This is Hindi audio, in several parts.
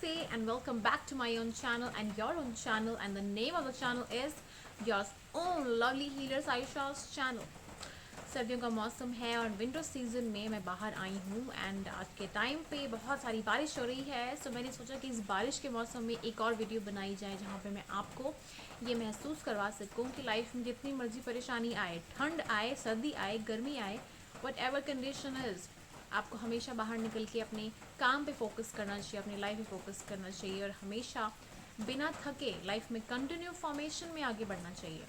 Namaste and welcome back to my own channel and your own channel, and the name of the channel is your own lovely healers Aisha's channel. सर्दियों का मौसम है और विंटर सीजन में मैं बाहर आई हूँ एंड आज के टाइम पे बहुत सारी बारिश हो रही है। सो मैंने सोचा कि इस बारिश के मौसम में एक और वीडियो बनाई जाए जहाँ पे मैं आपको ये महसूस करवा सकूँ कि लाइफ में जितनी मर्जी परेशानी आए, ठंड आए, सर्दी आए, गर्मी आए, वट एवर कंडीशन इज़, आपको हमेशा बाहर निकल के अपने काम पे फोकस करना चाहिए, अपनी लाइफ पे फोकस करना चाहिए और हमेशा बिना थके लाइफ में कंटिन्यू फॉर्मेशन में आगे बढ़ना चाहिए।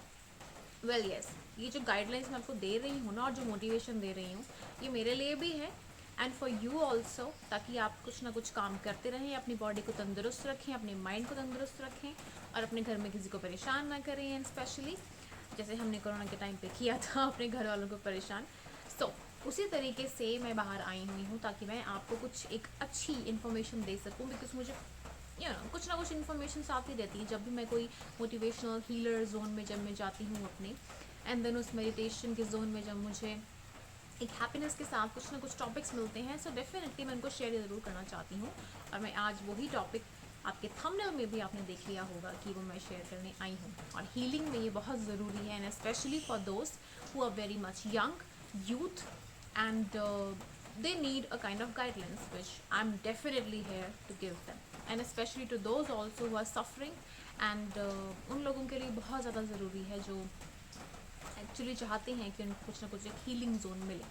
वेल यस, ये जो गाइडलाइंस मैं आपको दे रही हूँ ना और जो मोटिवेशन दे रही हूँ, ये मेरे लिए भी है एंड फॉर यू ऑल्सो, ताकि आप कुछ ना कुछ काम करते रहें, अपनी बॉडी को तंदुरुस्त रखें, अपने माइंड को तंदुरुस्त रखें और अपने घर में किसी को परेशान ना करें। एंड स्पेशली जैसे हमने कोरोना के टाइम पे किया था अपने घर वालों को परेशान। सो उसी तरीके से मैं बाहर आई हुई हूँ ताकि मैं आपको कुछ एक अच्छी इन्फॉर्मेशन दे सकूँ, बिकॉज मुझे कुछ ना कुछ इन्फॉर्मेशन आती रहती है जब भी मैं कोई मोटिवेशनल हीलर जोन में जब मैं जाती हूँ अपने, एंड देन उस मेडिटेशन के जोन में जब मुझे एक हैप्पीनेस के साथ कुछ ना कुछ टॉपिक्स मिलते हैं, सो डेफिनेटली मैं उनको शेयर ज़रूर करना चाहती हूँ। और मैं आज वही टॉपिक, आपके थंबनेल में भी आपने देख लिया होगा कि वो मैं शेयर करने आई हूँ। और हीलिंग में ये बहुत ज़रूरी है एंड स्पेशली फॉर दोस्त who are very much young youth and they need a kind of guidelines which I'm definitely here to give them, and especially to those also who are suffering and उन लोगों के लिए बहुत ज़्यादा ज़रूरी है जो एक्चुअली चाहते हैं कि उनको कुछ ना कुछ एक हीलिंग जोन मिले।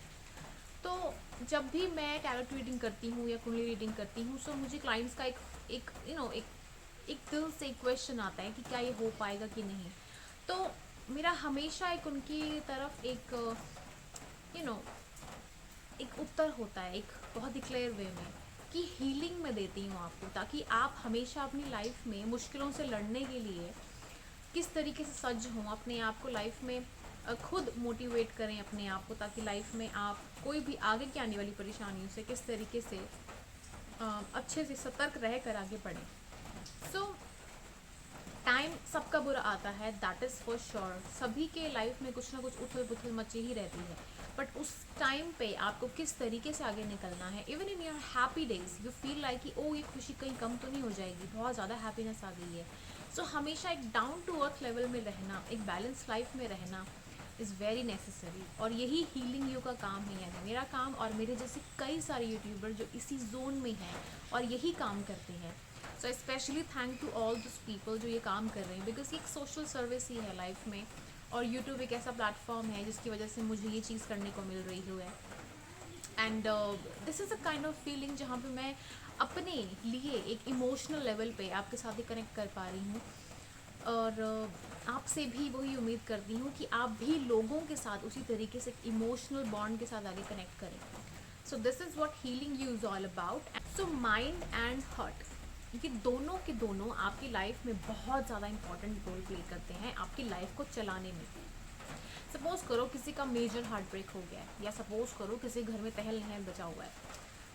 तो जब भी मैं टैरोट रीडिंग करती हूँ या कुंडली रीडिंग करती हूँ, सो मुझे क्लाइंट्स का एक एक दिल से क्वेश्चन आता है कि क्या ये हो पाएगा कि नहीं। तो मेरा हमेशा एक उनकी तरफ एक यू नो एक उत्तर होता है, एक बहुत ही क्लियर वे में, कि हीलिंग में देती हूँ आपको, ताकि आप हमेशा अपनी लाइफ में मुश्किलों से लड़ने के लिए किस तरीके से सज्ज हों, अपने आप को लाइफ में खुद मोटिवेट करें अपने आप को, ताकि लाइफ में आप कोई भी आगे की आने वाली परेशानियों से किस तरीके से अच्छे से सतर्क रह कर आगे बढ़ें। सो टाइम सबका बुरा आता है, दैट इज़ फॉर श्योर। सभी के लाइफ में कुछ ना कुछ उथल पुथल मची ही रहती है, बट उस टाइम पे आपको किस तरीके से आगे निकलना है। Even in your happy days you feel like कि ओ ये खुशी कहीं कम तो नहीं हो जाएगी, बहुत ज़्यादा हैप्पीनेस आ गई है। सो हमेशा एक डाउन टू अर्थ लेवल में रहना, एक बैलेंस लाइफ में रहना इज़ वेरी नेसेसरी, और यही हीलिंग यू का काम है, यानी मेरा काम और मेरे जैसे कई सारे यूट्यूबर जो इसी जोन में हैं और यही काम करते हैं। So specially thank to all this people जो ये काम कर रहे हैं, बिकॉज ये एक सोशल सर्विस ही है लाइफ में, और यूट्यूब एक ऐसा प्लेटफॉर्म है जिसकी वजह से मुझे ये चीज़ करने को मिल रही है। And this is a kind of feeling जहाँ पे मैं अपने लिए एक इमोशनल लेवल पे आपके साथ ही कनेक्ट कर पा रही हूँ, और आपसे भी वही उम्मीद करती हूँ कि आप भी लोगों के साथ उसी तरीके से इमोशनल बॉन्ड के साथ आगे कनेक्ट करें। So this is what healing you is all about. So mind and heart, ये दोनों के दोनों आपकी लाइफ में बहुत ज़्यादा इंपॉर्टेंट रोल प्ले करते हैं आपकी लाइफ को चलाने में। सपोज़ करो किसी का मेजर हार्ट ब्रेक हो गया है, या सपोज़ करो किसी घर में तहल नहल बचा हुआ है,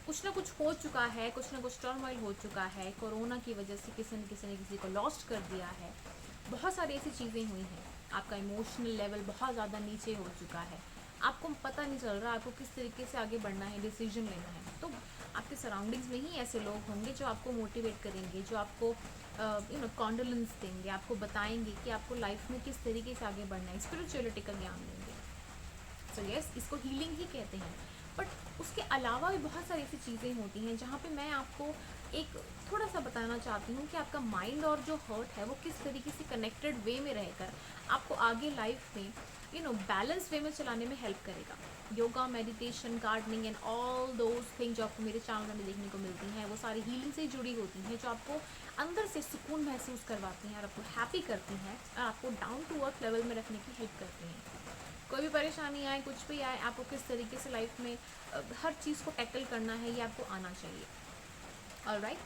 कुछ ना कुछ हो चुका है, कुछ ना कुछ टर्मोइल हो चुका है, कोरोना की वजह से किसी ने किसी को लॉस्ट कर दिया है, बहुत सारी ऐसी चीज़ें हुई हैं, आपका इमोशनल लेवल बहुत ज़्यादा नीचे हो चुका है, आपको पता नहीं चल रहा आपको किस तरीके से आगे बढ़ना है, डिसीजन लेना है। तो आपके सराउंडिंग्स में ही ऐसे लोग होंगे जो आपको मोटिवेट करेंगे, जो आपको कॉन्डोलेंस देंगे, आपको बताएंगे कि आपको लाइफ में किस तरीके से आगे बढ़ना है, स्पिरिचुअलिटी का ज्ञान देंगे। सो यस, इसको हीलिंग ही कहते हैं। बट उसके अलावा भी बहुत सारी ऐसी चीज़ें होती हैं जहाँ पे मैं आपको एक थोड़ा सा बताना चाहती हूँ कि आपका माइंड और जो हर्ट है वो किस तरीके से कनेक्टेड वे में रहकर आपको आगे लाइफ में बैलेंस वे में चलाने में हेल्प करेगा। Yoga, meditation, gardening and all those thing जो आपको मेरे चैनल में देखने को मिलती हैं, वो सारी हीलिंग से जुड़ी होती हैं, जो आपको अंदर से सुकून महसूस करवाती हैं और आपको हैप्पी करती हैं और आपको डाउन टू अर्थ लेवल में रखने की हेल्प करती हैं। कोई भी परेशानी आए, कुछ भी आए, आपको किस तरीके से लाइफ में हर चीज़ को टैकल करना है, ये आपको आना चाहिए। ऑलराइट,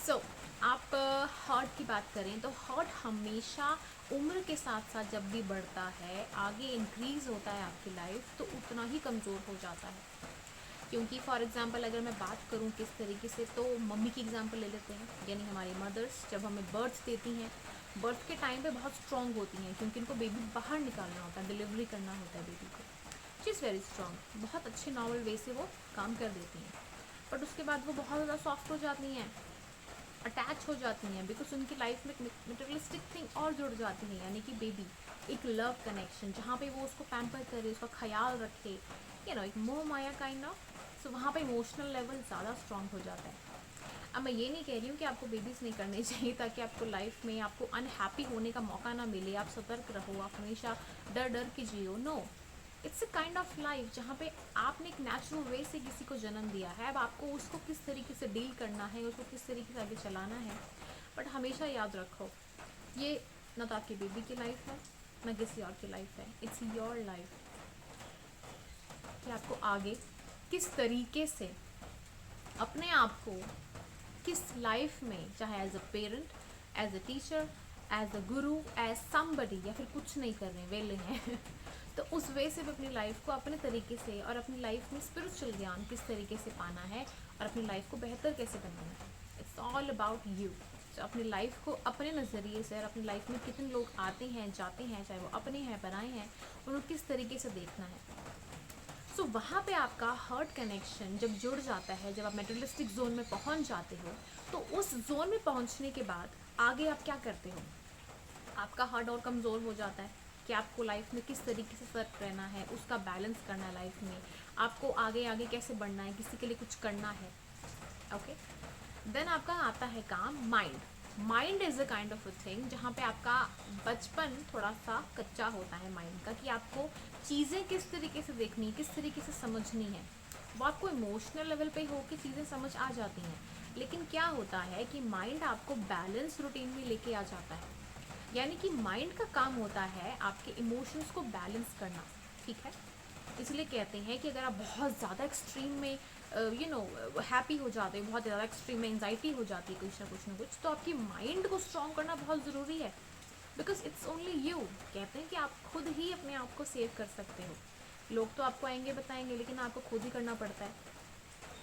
सो आप हार्ट की बात करें तो हार्ट हमेशा उम्र के साथ साथ जब भी बढ़ता है, आगे इंक्रीज़ होता है आपकी लाइफ, तो उतना ही कमज़ोर हो जाता है। क्योंकि फॉर एग्जांपल अगर मैं बात करूं किस तरीके से, तो मम्मी की एग्जांपल ले लेते हैं, यानी हमारी मदर्स जब हमें बर्थ देती हैं, बर्थ के टाइम पे बहुत स्ट्रॉन्ग होती हैं, क्योंकि उनको बेबी बाहर निकालना होता है, डिलीवरी करना होता है बेबी को। शी इज़ वेरी स्ट्रॉन्ग, बहुत अच्छे नॉर्मल वे से वो काम कर देती हैं, बट उसके बाद वो बहुत ज़्यादा सॉफ्ट हो जाती हैं, अटैच हो जाती हैं, बिकॉज उनकी लाइफ में मटेरियलिस्टिक थिंग और जुड़ जाती है, यानी कि बेबी, एक लव कनेक्शन जहाँ पे वो उसको पैम्पर करे, उसका ख्याल रखे, एक मोह माया काइंड ऑफ। सो वहाँ पे इमोशनल लेवल ज़्यादा स्ट्रॉन्ग हो जाता है। अब मैं ये नहीं कह रही हूँ कि आपको बेबीज़ नहीं करने चाहिए ताकि आपको लाइफ में आपको अनहैप्पी होने का मौका ना मिले, आप सतर्क रहो, आप हमेशा डर डर के जियो। No, it's a kind of life जहाँ पे आपने एक नेचुरल वे से किसी को जन्म दिया है। अब आपको उसको किस तरीके से डील करना है, उसको किस तरीके से आगे चलाना है। बट हमेशा याद रखो, ये ना तो आपकी बेबी की लाइफ है, ना किसी और की लाइफ है। इट्स योर लाइफ कि आपको आगे किस तरीके से अपने आप को, किस लाइफ में, चाहे as a parent, as a teacher, as a guru, as somebody, या फिर कुछ नहीं कर रहे वेले हैं तो उस वे से भी अपनी लाइफ को अपने तरीके से और अपनी लाइफ में स्पिरिचुअल ज्ञान किस तरीके से पाना है और अपनी लाइफ को बेहतर कैसे बनाना है। It's all about you. तो अपनी लाइफ को अपने नज़रिए से और अपनी लाइफ में कितने लोग आते हैं जाते हैं, चाहे वो अपने हैं बनाए हैं, उनको किस तरीके से देखना है। सो वहाँ पे आपका हार्ट कनेक्शन जब जुड़ जाता है, जब आप मेटेरियलिस्टिक जोन में पहुँच जाते हो, तो उस जोन में पहुँचने के बाद आगे आप क्या करते हो, आपका हार्ट और कमज़ोर हो जाता है कि आपको लाइफ में किस तरीके से सर्व रहना है, उसका बैलेंस करना है लाइफ में, आपको आगे आगे कैसे बढ़ना है, किसी के लिए कुछ करना है। ओके, देन आपका आता है काम mind. Mind is a kind of a thing जहाँ पे आपका बचपन थोड़ा सा कच्चा होता है माइंड का, कि आपको चीज़ें किस तरीके से देखनी है, किस तरीके से समझनी है। वो आपको इमोशनल लेवल पे हो कि चीज़ें समझ आ जाती हैं, लेकिन क्या होता है कि माइंड आपको बैलेंस रूटीन में लेके आ जाता है। यानी कि माइंड का काम होता है आपके इमोशंस को बैलेंस करना, ठीक है। इसलिए कहते हैं कि अगर आप बहुत ज़्यादा एक्सट्रीम में हैप्पी हो जाते हो, बहुत ज़्यादा एक्सट्रीम में एंजाइटी हो जाती है कुछ ना कुछ, तो आपकी माइंड को स्ट्रॉन्ग करना बहुत ज़रूरी है। Because it's only you. कहते हैं कि आप खुद ही अपने आप को सेव कर सकते हो। लोग तो आपको आएंगे बताएंगे, लेकिन आपको खुद ही करना पड़ता है।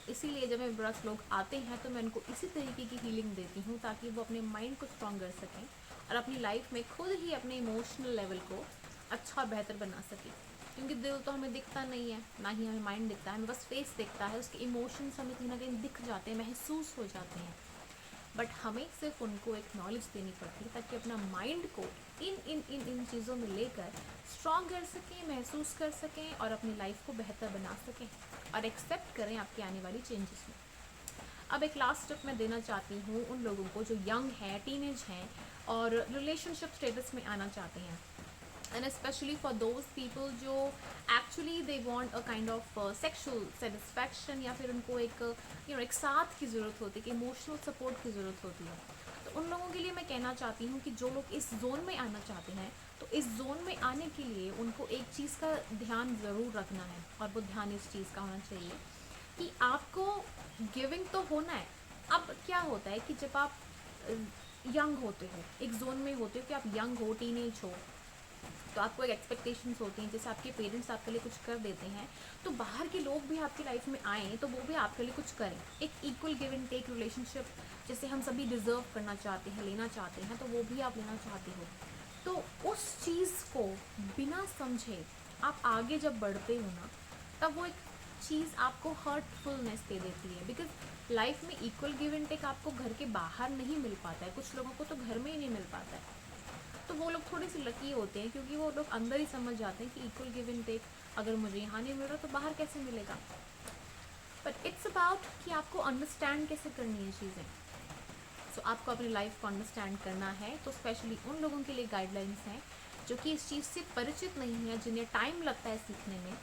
इसीलिए जब मेरे पास लोग आते हैं तो मैं उनको इसी तरीके की हीलिंग देती हूँ, ताकि वो अपने माइंड को स्ट्रॉन्ग कर सकें और अपनी लाइफ में खुद ही अपने इमोशनल लेवल को अच्छा और बेहतर बना सकें। क्योंकि दिल तो हमें दिखता नहीं है, ना ही हमें माइंड दिखता है, हमें बस फेस दिखता है, उसके इमोशंस हमें कहीं ना कहीं दिख जाते हैं, महसूस हो जाते हैं। बट हमें सिर्फ उनको एक नॉलेज देनी पड़ती है ताकि अपना माइंड को इन इन इन इन चीज़ों में लेकर स्ट्रॉन्ग कर सकें, महसूस कर सकें और अपनी लाइफ को बेहतर बना सकें और एक्सेप्ट करें आपकी आने वाली चेंजेस में। अब एक लास्ट टिप मैं देना चाहती हूँ उन लोगों को जो यंग हैं, टीनेज हैं और रिलेशनशिप स्टेटस में आना चाहते हैं, and specially for those people जो actually they want a kind of sexual satisfaction, या फिर उनको एक एक साथ की ज़रूरत होती है, कि इमोशनल सपोर्ट की ज़रूरत होती है। तो उन लोगों के लिए मैं कहना चाहती हूँ कि जो लोग इस जोन में आना चाहते हैं, तो इस जोन में आने के लिए उनको एक चीज़ का ध्यान ज़रूर रखना है, और वो ध्यान इस चीज़ का होना चाहिए कि आपको गिविंग तो होना है। अब क्या होता है कि जब आप यंग होते हो, एक जोन में होते हो कि आप यंग हो, टीनेज हो, तो आपको एक एक्सपेक्टेशंस होती हैं, जैसे आपके पेरेंट्स आपके लिए कुछ कर देते हैं, तो बाहर के लोग भी आपकी लाइफ में आएँ तो वो भी आपके लिए कुछ करें। एक equal give and take relationship जैसे हम सभी डिज़र्व करना चाहते हैं, लेना चाहते हैं, तो वो भी आप लेना चाहते हो। तो उस चीज़ को बिना समझे आप आगे जब बढ़ते हो ना, तब वो एक चीज़ आपको हर्टफुलनेस दे देती है। बिकॉज लाइफ में इक्वल गिव एंड टेक आपको घर के बाहर नहीं मिल पाता है, कुछ लोगों को तो घर में ही नहीं मिल पाता है। तो वो लोग थोड़े से लकी होते हैं, क्योंकि वो लोग अंदर ही समझ जाते हैं कि इक्वल गिव एंड टेक अगर मुझे यहाँ नहीं मिल रहा तो बाहर कैसे मिलेगा। बट इट्स अबाउट कि आपको अंडरस्टैंड कैसे करनी है चीज़ें। सो आपको अपनी लाइफ को अंडरस्टैंड करना है, तो स्पेशली उन लोगों के लिए गाइडलाइंस हैं जो कि इस चीज़ से परिचित नहीं है, जिन्हें टाइम लगता है सीखने में।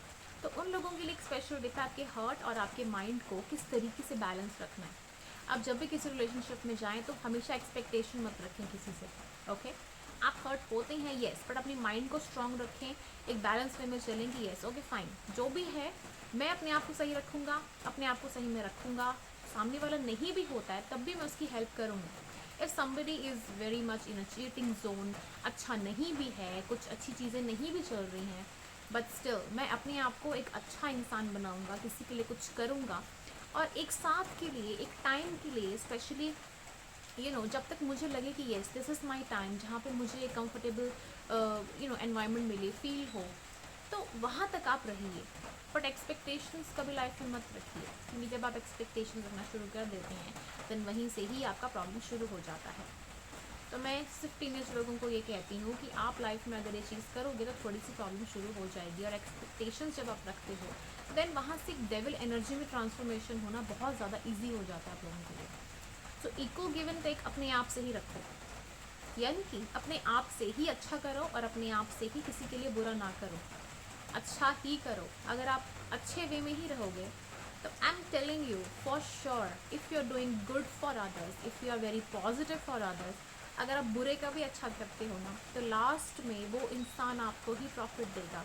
तो उन लोगों के लिए एक स्पेशल टिप है आपके हार्ट और आपके माइंड को किस तरीके से बैलेंस रखना है। आप जब भी किसी रिलेशनशिप में जाएं तो हमेशा एक्सपेक्टेशन मत रखें किसी से। ओके, आप हर्ट होते हैं येस, बट अपनी माइंड को स्ट्रॉन्ग रखें, एक बैलेंस वे में चलेंगे। येस, ओके फाइन, जो भी है मैं अपने आप को सही रखूँगा, अपने आप को सही में रखूँगा, सामने वाला नहीं भी होता है तब भी मैं उसकी हेल्प करूँगी। If somebody is very much in a cheating zone, अच्छा नहीं भी है, कुछ अच्छी चीज़ें नहीं भी चल रही हैं, बट स्टिल मैं अपने आप को एक अच्छा इंसान बनाऊँगा, किसी के लिए कुछ करूँगा, और एक साथ के लिए, एक टाइम के लिए, स्पेशली जब तक मुझे लगे कि yes this is my time, जहाँ पे मुझे एक कंफर्टेबल एनवायरनमेंट मिले, फील हो, तो वहाँ तक आप रहिए। बट एक्सपेक्टेशंस कभी लाइफ में मत रखिए, क्योंकि जब आप एक्सपेक्टेशंस रखना शुरू कर देते हैं देन वहीं से ही आपका प्रॉब्लम शुरू हो जाता है। तो मैं सिर्फ टीनेज लोगों को ये कहती हूँ कि आप लाइफ में अगर ये चीज़ करोगे तो थोड़ी सी प्रॉब्लम शुरू हो जाएगी, और एक्सपेक्टेशंस जब आप रखते हो देन वहाँ से एक डेविल एनर्जी में ट्रांसफॉर्मेशन होना बहुत ज़्यादा ईजी हो जाता है आप लोगों के लिए। So equal give and take अपने आप से ही रखो, यानी कि अपने आप से ही अच्छा करो और अपने आप से ही किसी के लिए बुरा ना करो, अच्छा ही करो। अगर आप अच्छे वे में ही रहोगे तो I am telling you for sure, if you are doing good for others, if you are very positive for others, अगर आप बुरे का भी अच्छा करते हो ना तो लास्ट में वो इंसान आपको ही प्रॉफिट देगा।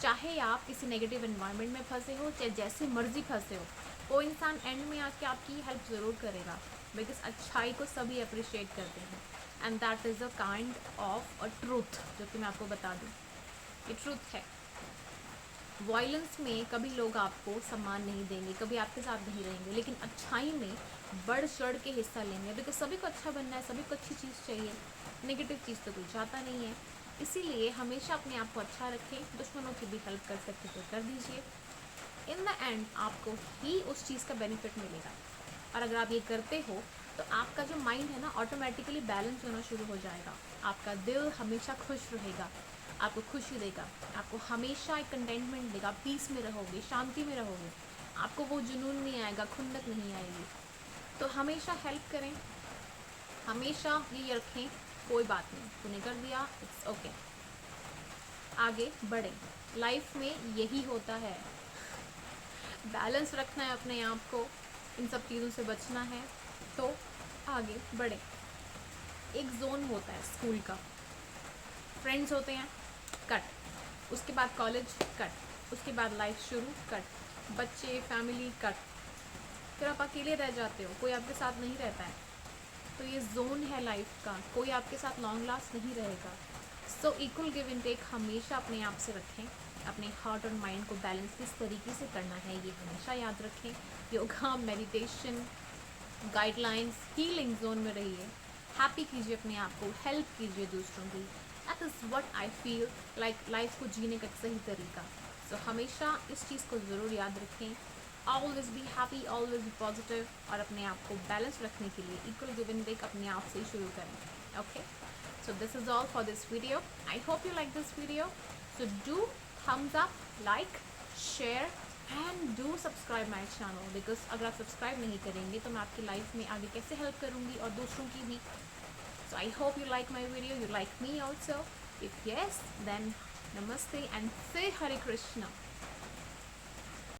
चाहे आप किसी नेगेटिव एनवायरनमेंट में फंसे हो, चाहे जैसे मर्जी फंसे हो, वो इंसान एंड में आके आपकी हेल्प ज़रूर करेगा, बिकॉज अच्छाई को सभी अप्रिशिएट करते हैं। And that is a kind of a truth, जो कि मैं आपको बता दूँ, ये ट्रूथ है। वायलेंस में कभी लोग आपको सम्मान नहीं देंगे, कभी आपके साथ नहीं रहेंगे, लेकिन अच्छाई में बढ़ चढ़ के हिस्सा लेंगे, बिकॉज सभी को अच्छा बनना है, सभी को अच्छी चीज़ चाहिए, नेगेटिव चीज़ तो कोई चाहता नहीं है। इसीलिए हमेशा अपने आप को अच्छा रखें, दुश्मनों की भी हेल्प कर सकते तो कर दीजिए, इन द एंड आपको ही उस चीज़ का बेनिफिट मिलेगा। और अगर आप ये करते हो तो आपका जो माइंड है ना ऑटोमेटिकली बैलेंस होना शुरू हो जाएगा, आपका दिल हमेशा खुश रहेगा, आपको खुशी देगा, आपको हमेशा एक कंटेंटमेंट देगा, पीस में रहोगे, शांति में रहोगे, आपको वो जुनून नहीं आएगा, खुंदक नहीं आएगी। तो हमेशा हेल्प करें, हमेशा ये रखें कोई बात नहीं, तूने कर दिया, इट्स ओके, आगे बढ़ें। लाइफ में यही होता है, बैलेंस रखना है अपने आप को, इन सब चीज़ों से बचना है, तो आगे बढ़ें। एक जोन होता है स्कूल का, फ्रेंड्स होते हैं, कट, उसके बाद कॉलेज कट, उसके बाद लाइफ शुरू कट, बच्चे, फैमिली कट, फिर आप अकेले रह जाते हो, कोई आपके साथ नहीं रहता है। तो ये जोन है लाइफ का, कोई आपके साथ लॉन्ग लास्ट नहीं रहेगा। So equal give and take हमेशा अपने आप से रखें, अपने हार्ट और माइंड को बैलेंस किस तरीके से करना है ये हमेशा याद रखें। Yoga, meditation, guidelines, healing zone में रहिए, हैप्पी कीजिए अपने आप को, हेल्प कीजिए दूसरों की। That is what I feel like life को जीने का एक सही तरीका। सो हमेशा इस चीज़ को ज़रूर याद रखें, always be happy, always be positive, और अपने आप को बैलेंस रखने के लिए इक्वल गिव एंड टेक अपने आप से ही शुरू करें। Okay, so this is all for this video. I hope you like this video, so do thumbs up, like, share and do subscribe my channel, because अगर आप सब्सक्राइब नहीं करेंगे तो मैं आपकी लाइफ में आगे कैसे हेल्प करूँगी और दूसरों की भी। So I hope you like my video, you like me also. If yes, then namaste and say Hare Krishna.